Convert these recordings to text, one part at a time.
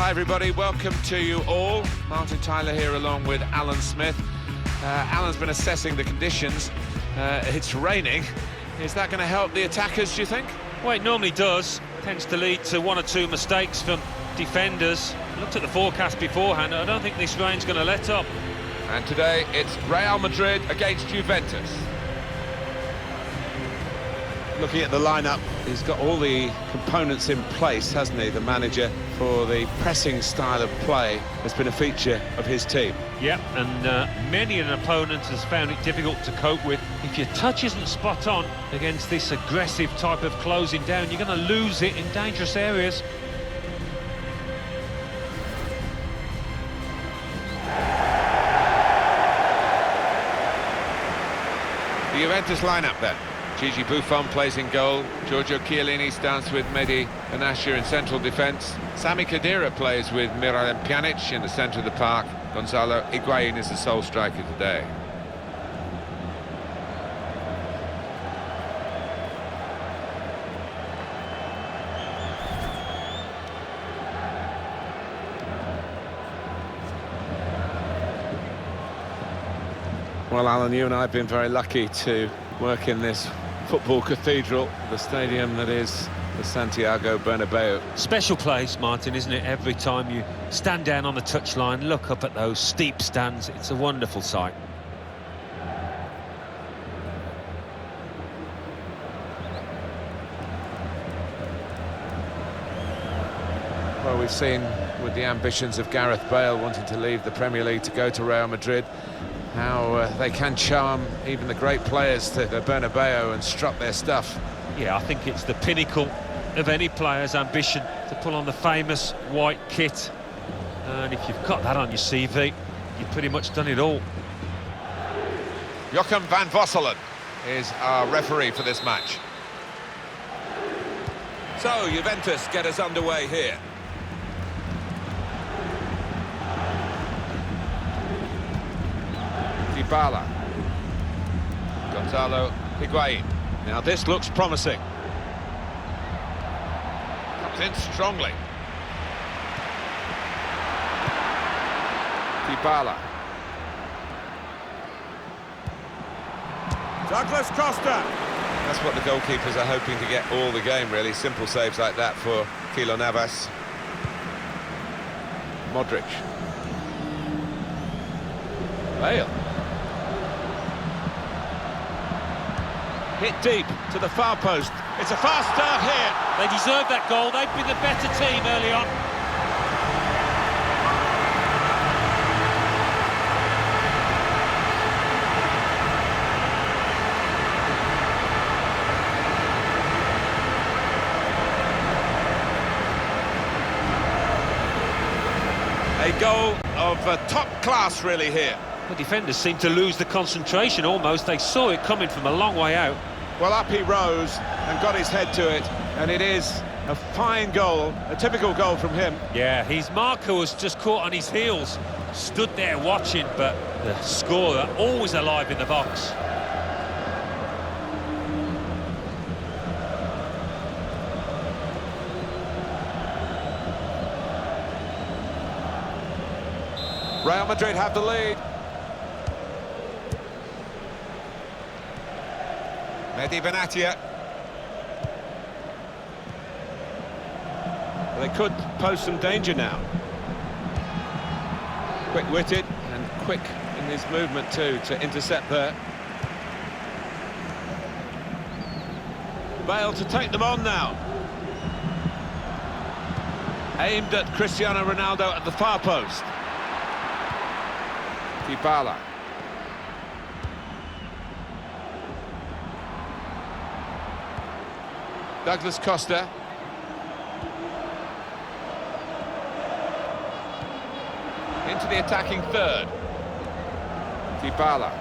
Hi everybody, welcome to you all. Martin Tyler here along with Alan Smith. Alan's been assessing the conditions. It's raining. Is that going to help the attackers, do you think? Well, it normally does. Tends to lead to one or two mistakes from defenders. I looked at the forecast beforehand. I don't think this rain's going to let up. And today it's Real Madrid against Juventus. Looking at the lineup, he's got all the components in place, hasn't he, the manager, for the pressing style of play has been a feature of his team. Yeah, and many an opponent has found it difficult to cope with. If your touch isn't spot on against this aggressive type of closing down, you're going to lose it in dangerous areas. The Juventus lineup then. Gigi Buffon plays in goal, Giorgio Chiellini starts with Mehdi Benatia in central defence, Sami Khedira plays with Miralem Pjanic in the centre of the park, Gonzalo Higuain is the sole striker today. Well, Alan, you and I have been very lucky to work in this football cathedral, the stadium that is the Santiago Bernabeu. Special place, Martin, isn't it? Every time you stand down on the touchline, look up at those steep stands, it's a wonderful sight. Well, we've seen with the ambitions of Gareth Bale wanting to leave the Premier League to go to Real Madrid, how they can charm even the great players to the Bernabeu and strut their stuff. Yeah, I think it's the pinnacle of any player's ambition to pull on the famous white kit. And if you've got that on your CV, you've pretty much done it all. Joachim van Vosselen is our referee for this match. So, Juventus get us underway here. Dybala. Gonzalo Higuain. Now this looks promising. Comes in strongly. Dybala. Douglas Costa. That's what the goalkeepers are hoping to get all the game, really. Simple saves like that for Keylor Navas. Modric. Bale. Hit deep to the far post. It's a fast start here. They deserve that goal. They've been the better team early on. A goal of top class, really, here. The defenders seem to lose the concentration almost. They saw it coming from a long way out. Well, up he rose and got his head to it, and it is a fine goal, a typical goal from him. Yeah, his marker was just caught on his heels, stood there watching, but the scorer always alive in the box. Real Madrid have the lead. Mehdi Benatia. They could pose some danger now. Quick-witted and quick in his movement too to intercept there. Bale to take them on now. Aimed at Cristiano Ronaldo at the far post. Dybala. Douglas Costa. Into the attacking third. Dybala.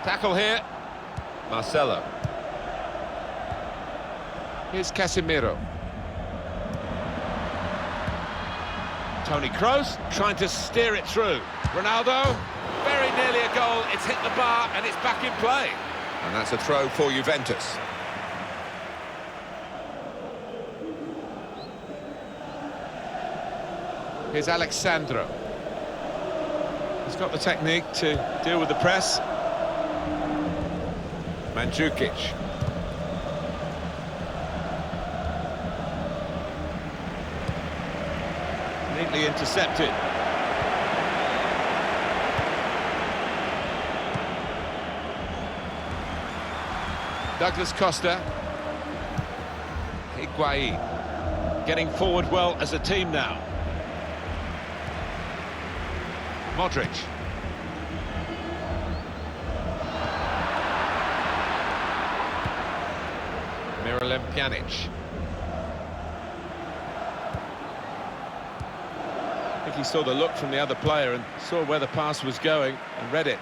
Tackle here. Marcelo. Here's Casemiro. Toni Kroos trying to steer it through. Ronaldo, very nearly a goal. It's hit the bar and it's back in play. And that's a throw for Juventus. Here's Alexandro. He's got the technique to deal with the press. Mandzukic. Neatly intercepted. Douglas Costa. Higuain. Getting forward well as a team now. Modric. Miralem Pjanic. I think he saw the look from the other player and saw where the pass was going and read it.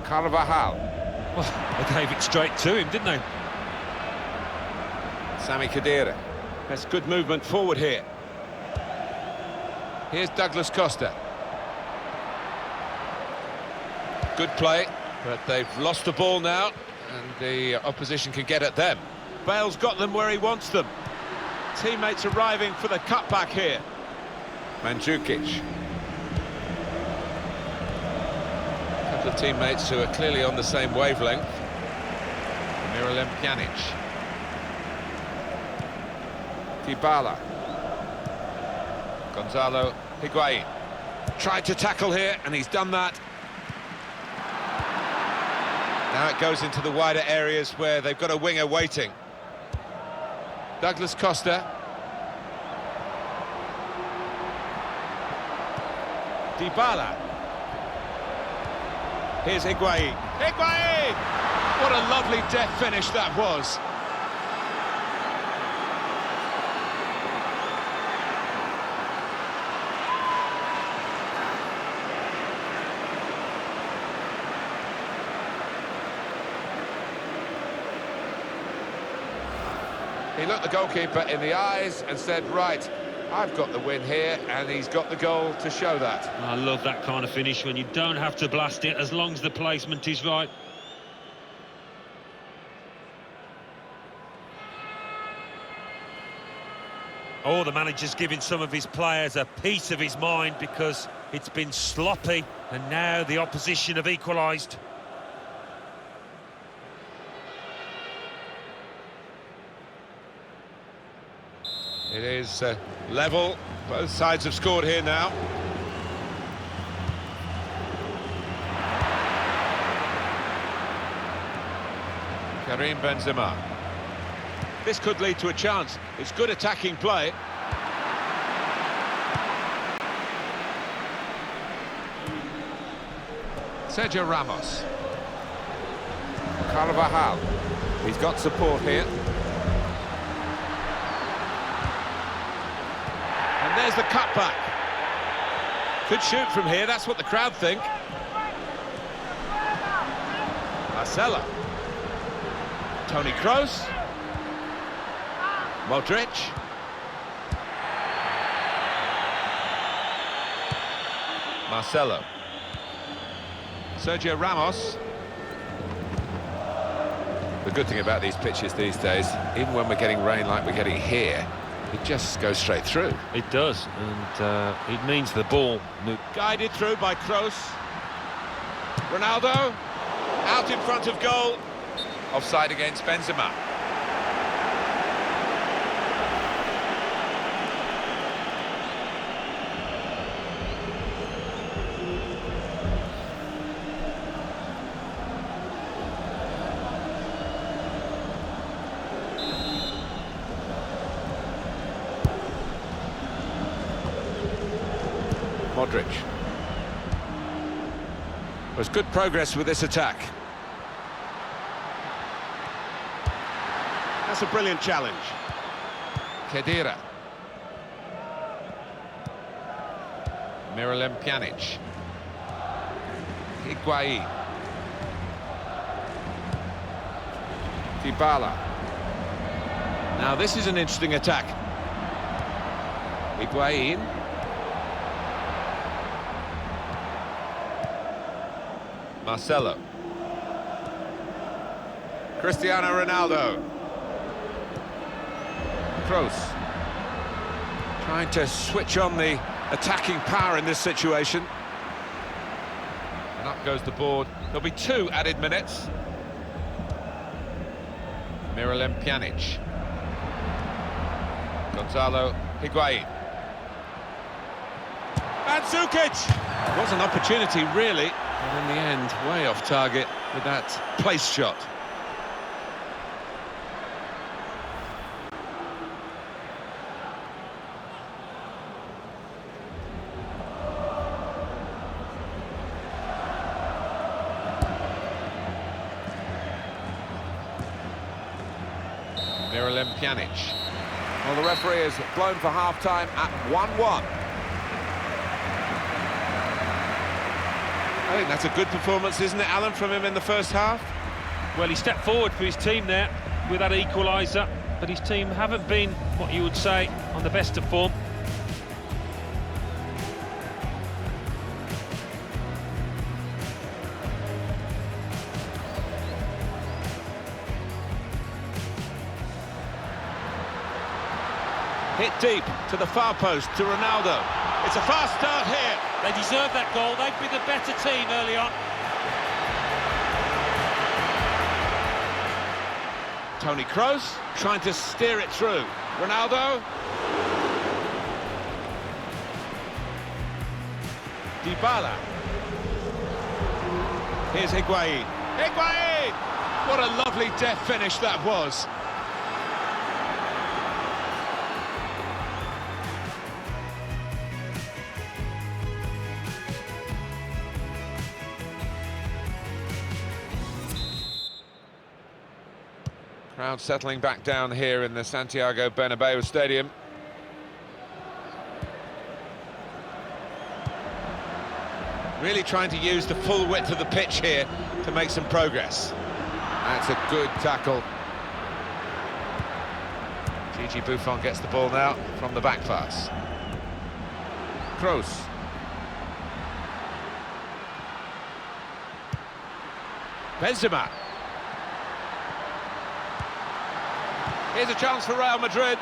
Carvajal. Well, they gave it straight to him, didn't they? Sami Khedira. That's good movement forward here. Here's Douglas Costa. Good play, but they've lost the ball now, and the opposition can get at them. Bale's got them where he wants them. Teammates arriving for the cutback here. Mandzukic. A couple of teammates who are clearly on the same wavelength. Miralem Pjanic. Dybala. Gonzalo Higuain. Tried to tackle here, and he's done that. Now it goes into the wider areas where they've got a winger waiting. Douglas Costa. Dybala. Here's Higuain. Higuain! What a lovely death finish that was. He looked the goalkeeper in the eyes and said, right, I've got the win here, and he's got the goal to show that. I love that kind of finish when you don't have to blast it as long as the placement is right. Oh, the manager's giving some of his players a piece of his mind because it's been sloppy, and now the opposition have equalised. It is level. Both sides have scored here now. Karim Benzema. This could lead to a chance. It's good attacking play. Sergio Ramos. Carvajal. He's got support here. And there's the cutback. Could shoot from here, that's what the crowd think. Marcelo. Toni Kroos. Modric. Marcelo. Sergio Ramos. The good thing about these pitches these days, even when we're getting rain like we're getting here, it just goes straight through. It does, and it means the ball... Guided through by Kroos. Ronaldo. Out in front of goal. Offside against Benzema. Modric. There's good progress with this attack. That's a brilliant challenge. Khedira. Miralem Pjanic. Higuain. Dybala. Now this is an interesting attack. Higuain. Marcelo. Cristiano Ronaldo. Kroos. Trying to switch on the attacking power in this situation. And up goes the board. There'll be 2 added minutes. Miralem Pjanic. Gonzalo Higuain. Mandzukic! Was an opportunity, really, but in the end, way off target with that place shot. Miralem Pjanic. Well, the referee has blown for half-time at 1-1. I think that's a good performance, isn't it, Alan, from him in the first half? Well, he stepped forward for his team there with that equaliser, but his team haven't been, what you would say, on the best of form. Hit deep to the far post, to Ronaldo. It's a fast start here. They deserve that goal. They've been the better team early on. Toni Kroos trying to steer it through. Ronaldo. Dybala. Here's Higuain. Higuain! What a lovely deft finish that was. Crowd settling back down here in the Santiago Bernabeu Stadium. Really trying to use the full width of the pitch here to make some progress. That's a good tackle. Gigi Buffon gets the ball now from the back pass. Kroos. Benzema. Here's a chance for Real Madrid.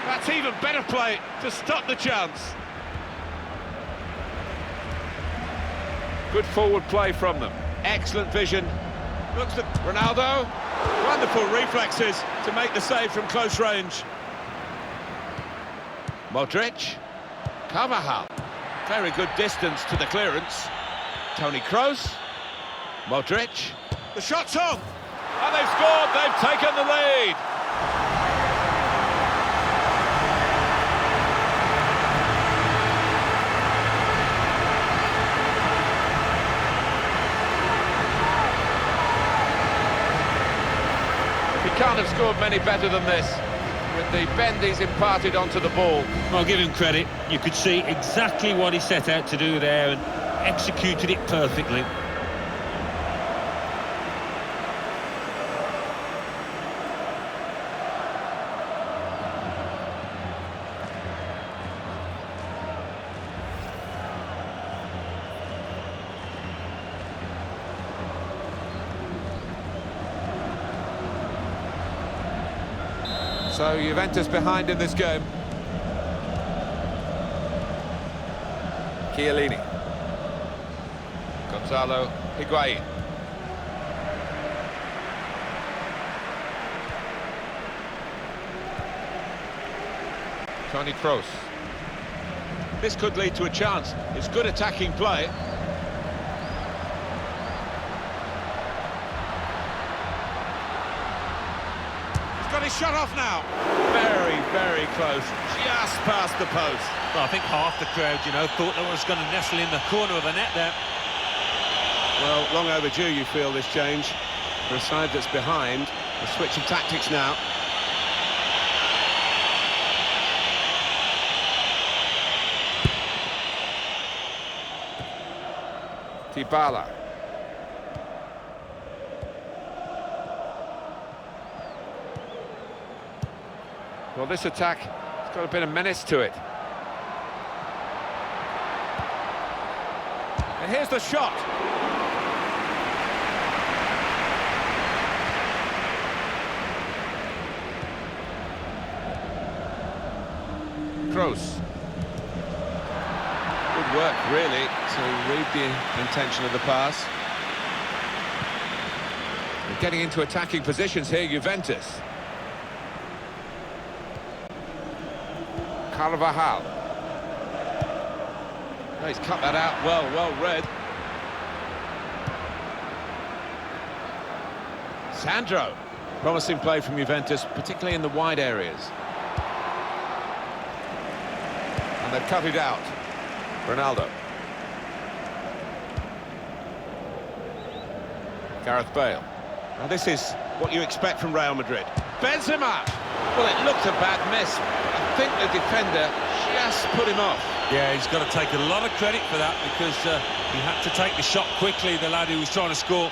That's even better play to stop the chance. Good forward play from them. Excellent vision. Looks at Ronaldo. Wonderful reflexes to make the save from close range. Modric. Carvajal. Very good distance to the clearance. Toni Kroos. Modric. The shot's on. And they've scored. They've taken the lead. He can't have scored many better than this, with the bend he's imparted onto the ball. I'll give him credit. You could see exactly what he set out to do there and executed it perfectly. So Juventus behind in this game. Chiellini. Gonzalo Higuain. Toni Kroos. This could lead to a chance. It's good attacking play. Got his shot off now. Very, very close. Just past the post. Well, I think half the crowd, thought that was going to nestle in the corner of the net there. Well, long overdue, you feel, this change. For a side that's behind, a switch of tactics now. Dybala. Well, this attack has got a bit of menace to it. And here's the shot. Kroos. Good work, really, to read the intention of the pass. They're getting into attacking positions here, Juventus. Carvajal. Oh, he's cut that out well read. Sandro. Promising play from Juventus, particularly in the wide areas. And they've cut it out. Ronaldo. Gareth Bale. Now this is what you expect from Real Madrid. Benzema! Well, it looked a bad miss. I think the defender just put him off. Yeah, he's got to take a lot of credit for that because he had to take the shot quickly, the lad who was trying to score.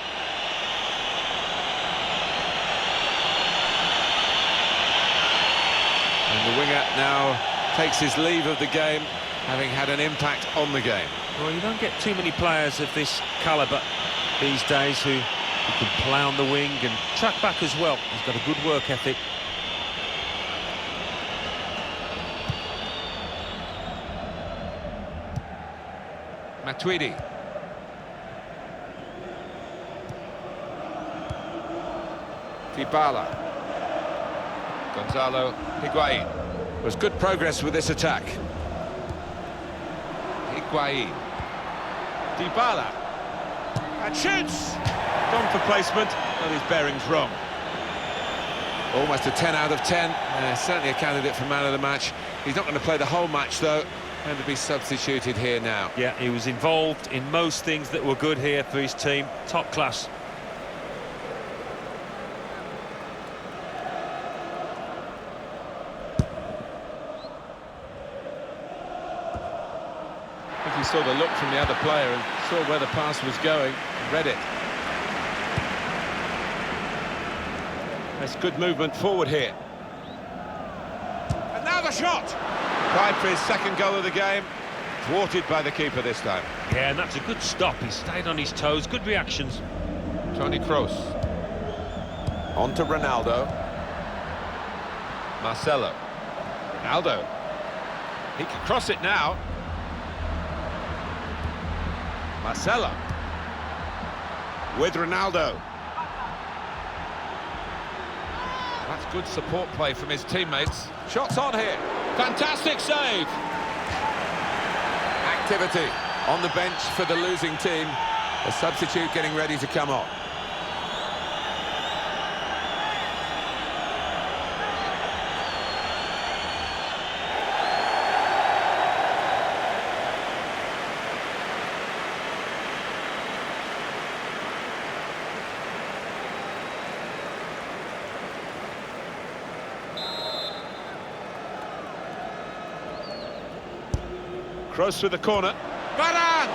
And the winger now takes his leave of the game, having had an impact on the game. Well, you don't get too many players of this calibre these days who can play on the wing and track back as well. He's got a good work ethic. Matuidi. Dybala. Gonzalo Higuain. Was good progress with this attack. Higuain. Dybala. And shoots! Gone for placement, but his bearing's wrong. Almost a 10 out of 10. Certainly a candidate for man of the match. He's not going to play the whole match, though. Going to be substituted here now. Yeah, he was involved in most things that were good here for his team. Top class. I think he saw the look from the other player and saw where the pass was going, read it. That's good movement forward here. And now the shot! Applied for his second goal of the game. Thwarted by the keeper this time. Yeah, and that's a good stop. He stayed on his toes. Good reactions. Toni Kroos. On to Ronaldo. Marcelo. Ronaldo. He can cross it now. Marcelo. With Ronaldo. That's good support play from his teammates. Shots on here. Fantastic save. Activity on the bench for the losing team. A substitute getting ready to come on. Kroos through the corner. Varane!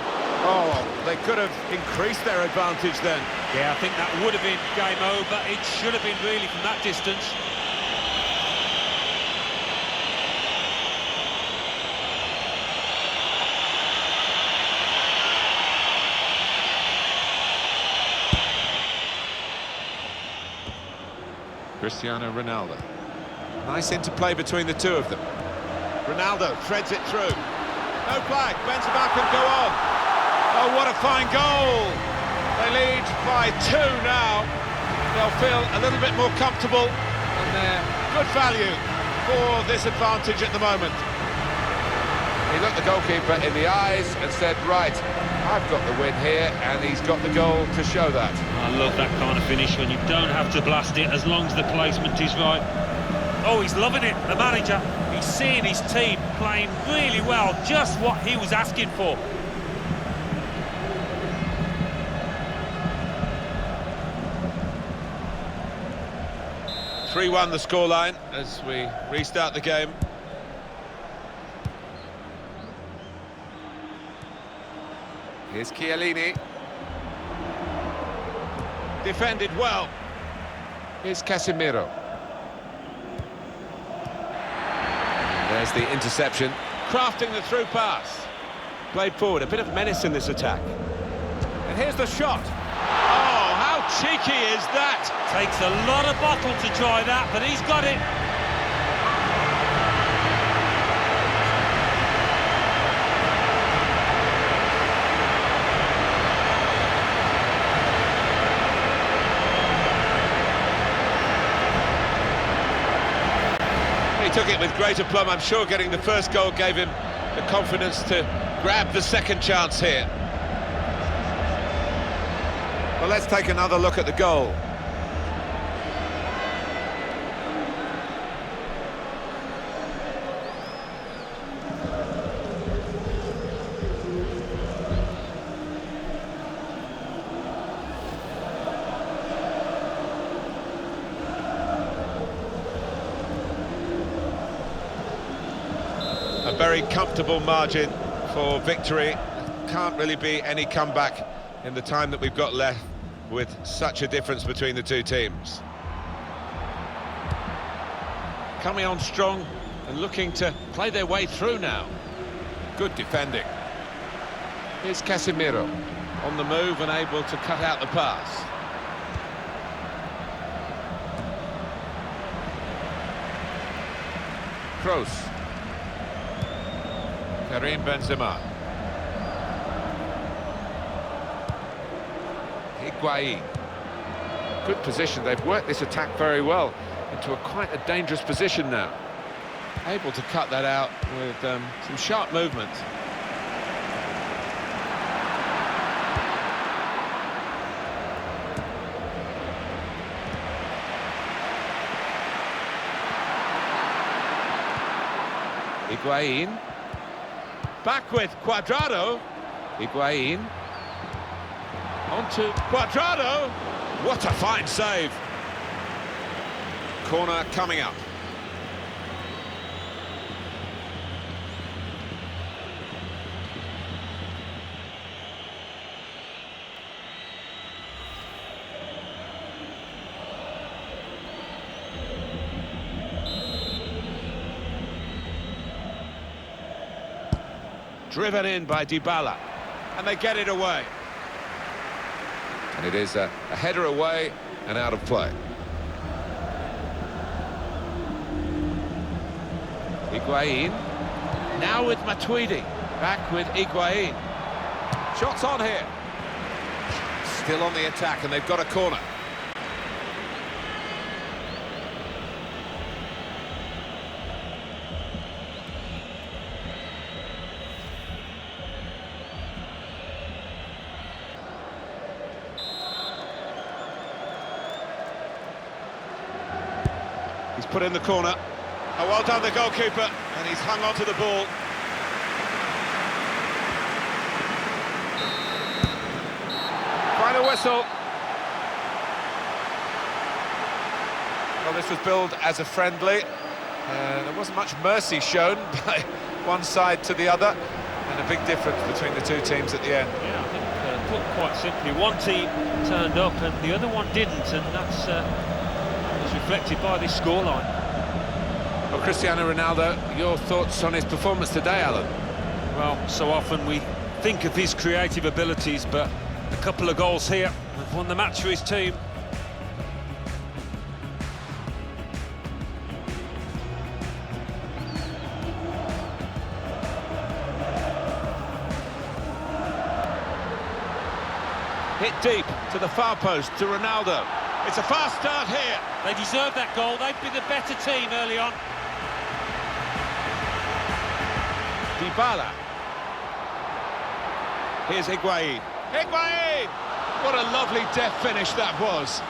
Oh, they could have increased their advantage then. Yeah, I think that would have been game over. It should have been really from that distance. Cristiano Ronaldo. Nice interplay between the two of them. Ronaldo threads it through. No flag, Benzema can go on. Oh, what a fine goal! They lead by 2 now. They'll feel a little bit more comfortable, and they're good value for this advantage at the moment. He looked the goalkeeper in the eyes and said, right, I've got the win here, and he's got the goal to show that. I love that kind of finish when you don't have to blast it as long as the placement is right. Oh, he's loving it, the manager. He's seeing his team playing really well, just what he was asking for. (3-1) the scoreline as we restart the game. Here's Chiellini. Defended well. Here's Casemiro. There's the interception. Crafting the through pass. Played forward, a bit of menace in this attack. And here's the shot. Oh, how cheeky is that? Takes a lot of bottle to try that, but he's got it. took it with great aplomb. I'm sure getting the first goal gave him the confidence to grab the second chance here. Well, let's take another look at the goal. A very comfortable margin for victory. Can't really be any comeback in the time that we've got left with such a difference between the two teams. Coming on strong and looking to play their way through now. Good defending. Here's Casemiro. On the move and able to cut out the pass. Kroos. Karim Benzema. Higuain. Good position. They've worked this attack very well into quite a dangerous position now. Able to cut that out with some sharp movement. Higuain. Back with Cuadrado. Higuain. On to Cuadrado. What a fine save. Corner coming up. Driven in by Dybala. And they get it away. And it is a header away and out of play. Higuain. Now with Matuidi. Back with Higuain. Shots on here. Still on the attack, and they've got a corner. He's put in the corner. Oh, well done, the goalkeeper. And he's hung on to the ball. Final whistle. Well, this was billed as a friendly. There wasn't much mercy shown by one side to the other, and a big difference between the two teams at the end. Yeah, I think, put quite simply, one team turned up and the other one didn't, and that's was reflected by this scoreline. Well, Cristiano Ronaldo, your thoughts on his performance today, Alan? Well, so often we think of his creative abilities, but a couple of goals here have won the match for his team. Hit deep to the far post to Ronaldo. It's a fast start here. They deserve that goal. They've been the better team early on. Dybala. Here's Higuain. Higuain! What a lovely deft finish that was.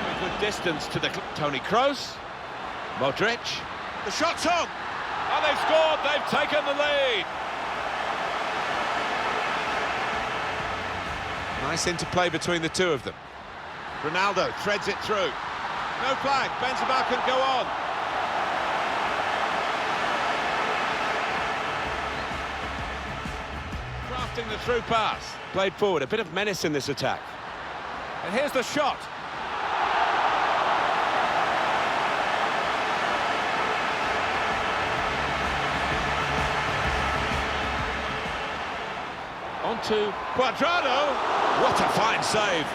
Very good distance to the... Toni Kroos. Modric. The shot's on! And they've scored, they've taken the lead. Nice interplay between the two of them. Ronaldo threads it through. No flag, Benzema can go on. Crafting the through pass. Played forward, a bit of menace in this attack. And here's the shot. On to Cuadrado. What a fine save.